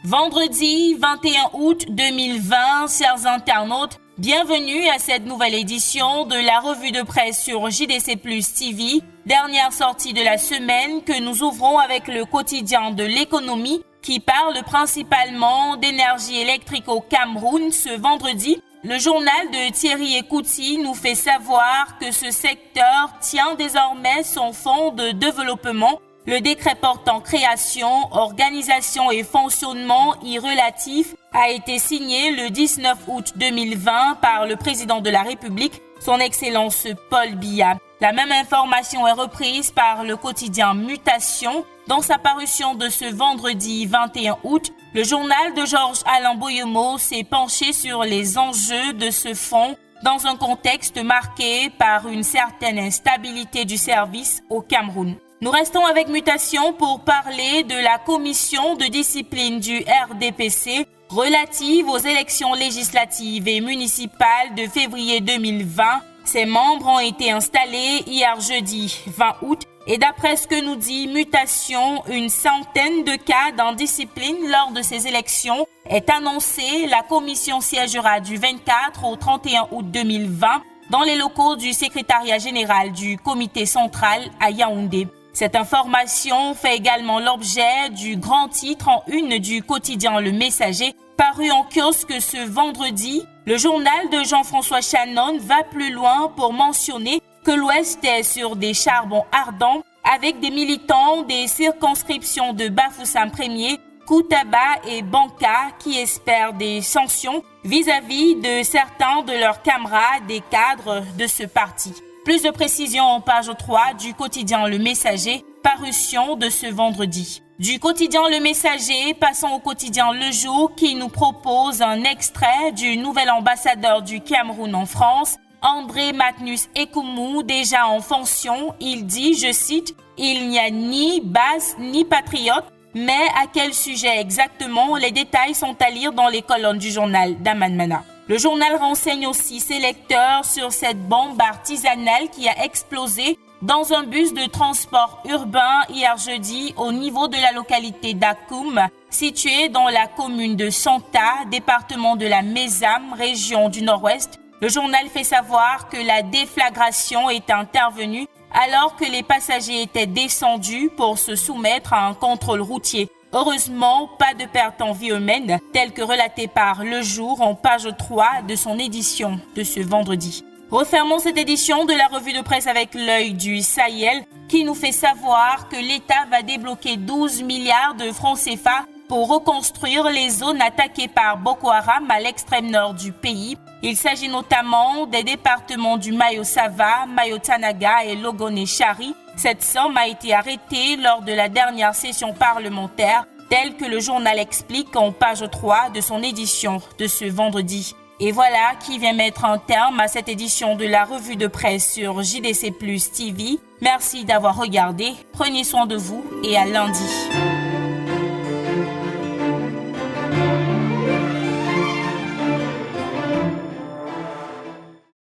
Vendredi 21 août 2020, chers internautes, bienvenue à cette nouvelle édition de la revue de presse sur JDC Plus TV, dernière sortie de la semaine que nous ouvrons avec le quotidien de l'économie qui parle principalement d'énergie électrique au Cameroun. Ce vendredi, le journal de Thierry Ekouti nous fait savoir que ce secteur tient désormais son fonds de développement. Le décret portant création, organisation et fonctionnement y relatif a été signé le 19 août 2020 par le président de la République, son Excellence Paul Biya. La même information est reprise par le quotidien Mutation. Dans sa parution de ce vendredi 21 août, le journal de Georges-Alain Boyemo s'est penché sur les enjeux de ce fonds dans un contexte marqué par une certaine instabilité du service au Cameroun. Nous restons avec Mutation pour parler de la commission de discipline du RDPC relative aux élections législatives et municipales de février 2020. Ses membres ont été installés hier jeudi 20 août et d'après ce que nous dit Mutation, une centaine de cas d'indiscipline lors de ces élections est annoncée. La commission siégera du 24 au 31 août 2020 dans les locaux du secrétariat général du comité central à Yaoundé. Cette information fait également l'objet du grand titre en une du quotidien Le Messager, paru en kiosque ce vendredi. Le journal de Jean-François Chanon va plus loin pour mentionner que l'Ouest est sur des charbons ardents avec des militants des circonscriptions de Bafoussam Premier, Koutaba et Banka qui espèrent des sanctions vis-à-vis de certains de leurs camarades et cadres de ce parti. Plus de précisions en page 3 du quotidien Le Messager, parution de ce vendredi. Du quotidien Le Messager, passons au quotidien Le Jour qui nous propose un extrait du nouvel ambassadeur du Cameroun en France, André Magnus Ekoumou, déjà en fonction. Il dit, je cite, « Il n'y a ni base ni patriote, mais à quel sujet exactement? Les détails sont à lire dans les colonnes du journal d'Amanmana. » Le journal renseigne aussi ses lecteurs sur cette bombe artisanale qui a explosé dans un bus de transport urbain hier jeudi au niveau de la localité d'Akoum, située dans la commune de Santa, département de la Mézam, région du Nord-Ouest. Le journal fait savoir que la déflagration est intervenue alors que les passagers étaient descendus pour se soumettre à un contrôle routier. Heureusement, pas de perte en vie humaine, tel que relaté par Le Jour en page 3 de son édition de ce vendredi. Refermons cette édition de la revue de presse avec l'œil du Sahel qui nous fait savoir que l'État va débloquer 12 milliards de francs CFA pour reconstruire les zones attaquées par Boko Haram à l'extrême nord du pays. Il s'agit notamment des départements du Mayo-Sava, Mayo-Tanaga et Logone-Chari. Cette somme a été arrêtée lors de la dernière session parlementaire, tel que le journal explique en page 3 de son édition de ce vendredi. Et voilà qui vient mettre un terme à cette édition de la revue de presse sur JDC Plus TV. Merci d'avoir regardé, prenez soin de vous et à lundi.